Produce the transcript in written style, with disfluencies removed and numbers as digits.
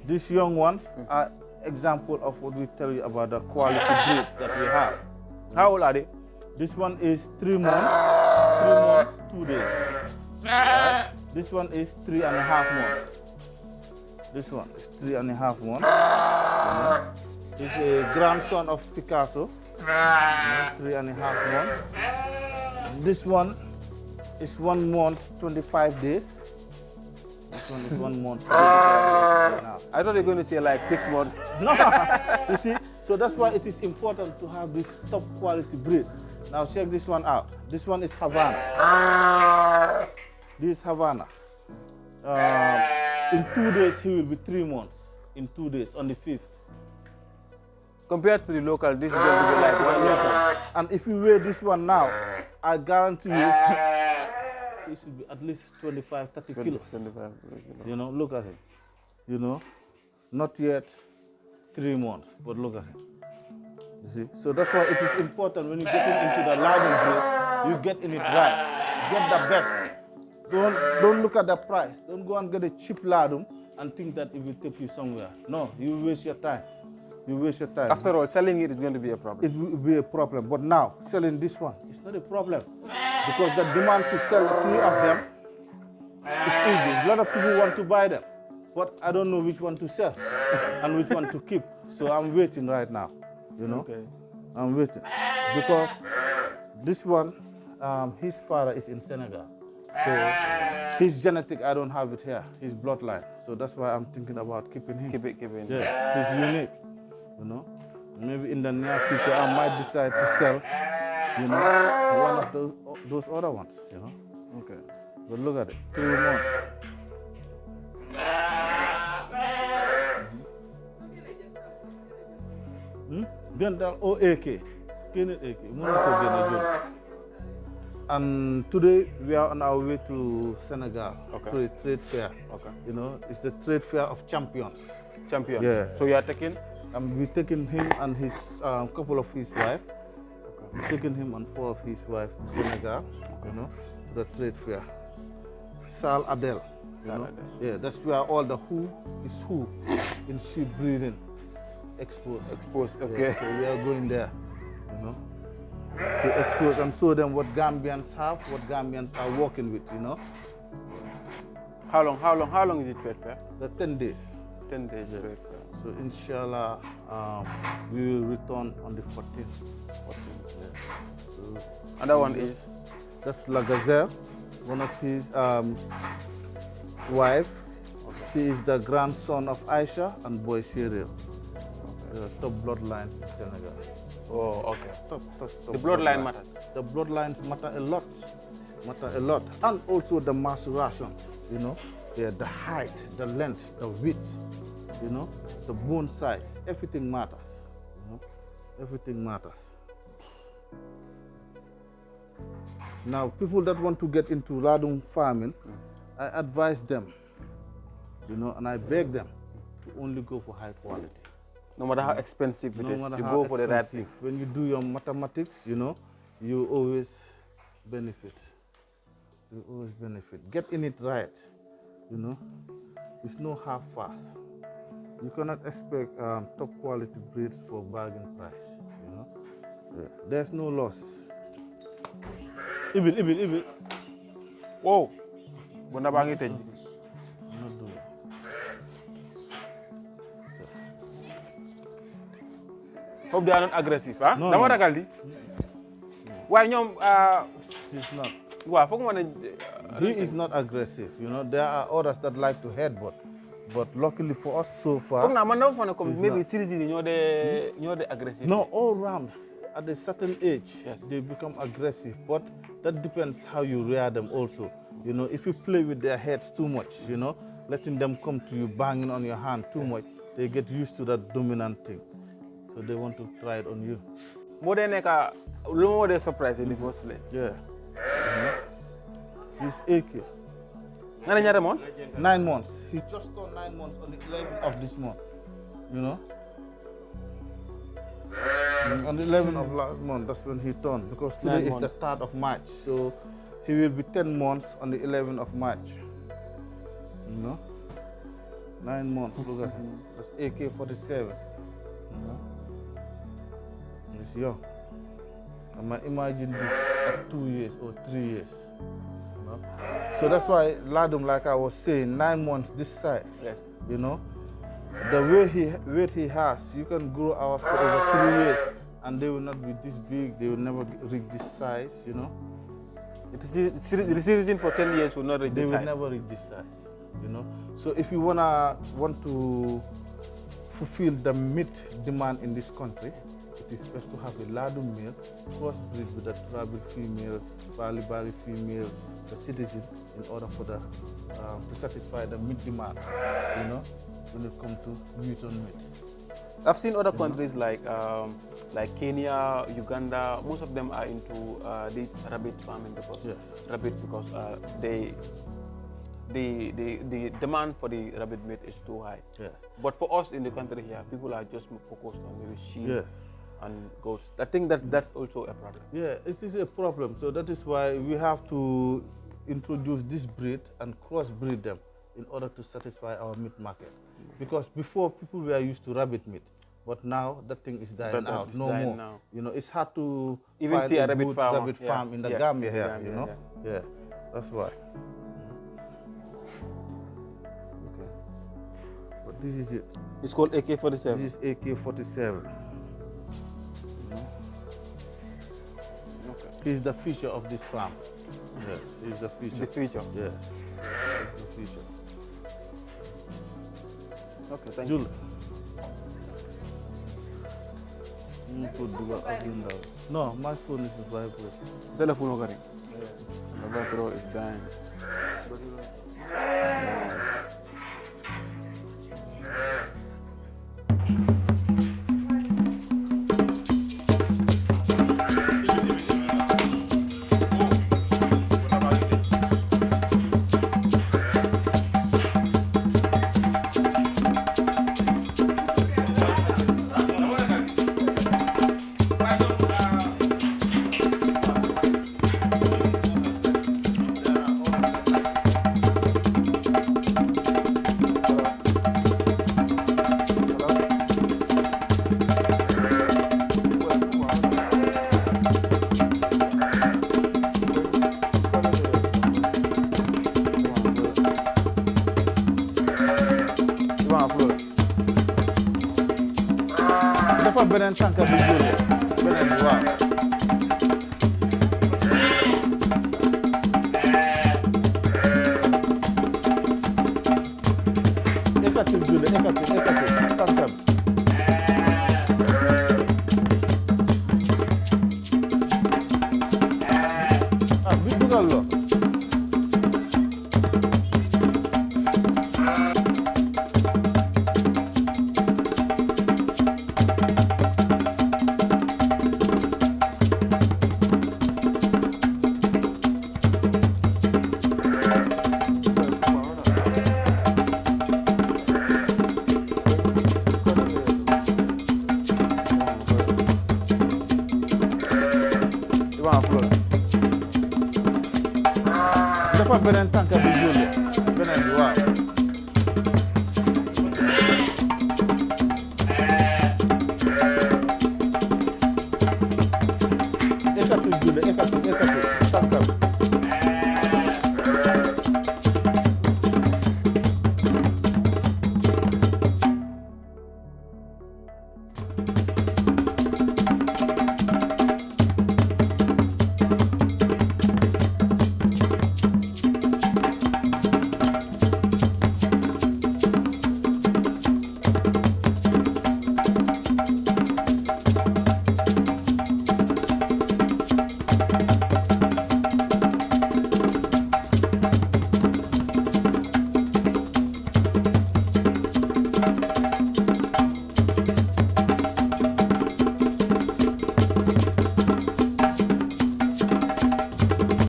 These young ones are example of what we tell you about the quality breeds that we have. How old are they? This one is 3 months, 2 days. Right? This one is 3.5 months. This one is 3.5 months. He's a grandson of Picasso. 3.5 months. This one is 1 month, 25 days. This one is 1 month. 25 days now. I thought they were going to say like 6 months. No, you see, so that's why it is important to have this top quality breed. Now check this one out. This one is Havana. This is Havana. In 2 days, he will be 3 months. In 2 days, on the 5th. Compared to the local, this is going to be like 1 year. And if you weigh this one now, I guarantee you, it should be at least 25, 30 kilos. 25 kilos. You know, look at him. You know, not yet 3 months, but look at him. You see? So that's why it is important when you get into the lading breed, you get in it right. Get the best. Don't look at the price. Don't go and get a cheap ladum and think that it will take you somewhere. No, you will waste your time. You waste your time. After all, selling it is going to be a problem. It will be a problem. But now, selling this one, it's not a problem. Because the demand to sell 3 of them is easy. A lot of people want to buy them. But I don't know which one to sell and which one to keep. So I'm waiting right now. You know? Okay. I'm waiting. Because this one, his father is in Senegal. So his genetic, I don't have it here. His bloodline. So that's why I'm thinking about keeping him. Keep it. Yeah, he's unique. You know, maybe in the near future I might decide to sell, you know, one of those other ones. You know. Okay. But look at it, 3 months. Dental or AK, and today we are on our way to Senegal to a trade fair. Okay. You know, it's the trade fair of champions. Champions. Yeah. So you are taking? We're taking him and his couple of his wife. Okay. We're taking him and 4 of his wife to Senegal. You know, to the trade fair. Sal Adel. Yeah, that's where all the who in sheep breeding exposed. Okay. Yeah, so we are going there, you know, to expose and show them what Gambians have, what Gambians are working with, you know. How long is the trade fair? The 10 days. 10 days trade fair. So inshallah, we will return on the 14th. Yeah. So Another one is? That's La Gazelle, one of his wife. Okay. She is the grandson of Aisha and Boy Serial. Okay. The top bloodlines in Senegal. Oh, okay. Top the bloodline matters? The bloodlines matter a lot. And also the maturation, you know. Yeah, the height, the length, the width, you know, the bone size, everything matters. You know? Everything matters. Now, people that want to get into ladum farming, I advise them, you know, and I beg them to only go for high quality. No matter how expensive it is, you go for the right thing. When you do your mathematics, you know, you always benefit. You always benefit. Get in it right, you know. It's no half-fast. You cannot expect top quality breeds for bargain price, you know. Yeah. There's no losses. Ibil. Whoa. Bunda bangi tej. Not do it. Hope they are not aggressive, huh? No. Dama ragal di. Why ñom He's not. Wa fokk mo He is not aggressive, you know. There are others that like to headbutt. But luckily for us so far, maybe seriously you're the aggressive. No, all rams at a certain age, yes, they become aggressive. But that depends how you rear them also. You know, if you play with their heads too much, you know, letting them come to you banging on your hand too much, they get used to that dominant thing. So they want to try it on you. More than like a more than surprise in the first place. Yeah. He's 8 years. 9 months? 9 months. He just turned 9 months on the 11th of this month, you know. On the 11th of last month, that's when he turned, because today is the 3rd of March. So he will be 10 months on the 11th of March, you know. 9 months. Look at him. That's AK-47. He's young. I might imagine this at 2 years or 3 years. So that's why Ladum, like I was saying, 9 months this size. Yes. You know, the weight he has, you can grow ours for over 3 years, and they will not be this big. They will never reach this size. You know. The season for 10 years will not reach this size. They will never reach this size. You know. So if you want to fulfill the meat demand in this country, it is best to have a Ladum male crossbreed with the tribal females, Bali females, the citizen, in order for the to satisfy the meat demand. You know, when it comes to meat on meat. I've seen other countries like Kenya, Uganda. Most of them are into this rabbit farming because rabbits the demand for the rabbit meat is too high. Yes. But for us in the country here, people are just focused on maybe sheep. Yes. And goats. I think that's also a problem. Yeah, it is a problem. So that is why we have to introduce this breed and crossbreed them in order to satisfy our meat market. Because before people were used to rabbit meat, but now that thing is dying out. No more. Now. You know, it's hard to even see a rabbit farm in the Gambia here. You know, yeah, that's why. Okay. But this is it. It's called AK-47. This is AK-47. He's the future of this farm. Yes, he's the future. The future? Yes, he's the future. Okay, thank Jul. you. No, my phone is vibrating. Telephone okay. The battery is dying. Dafa beneen tànk bi jógee beneen bi waaw. Ekati jógee ekati tànk bi. Ah bi dugal lo. Dafa beneen tànk bi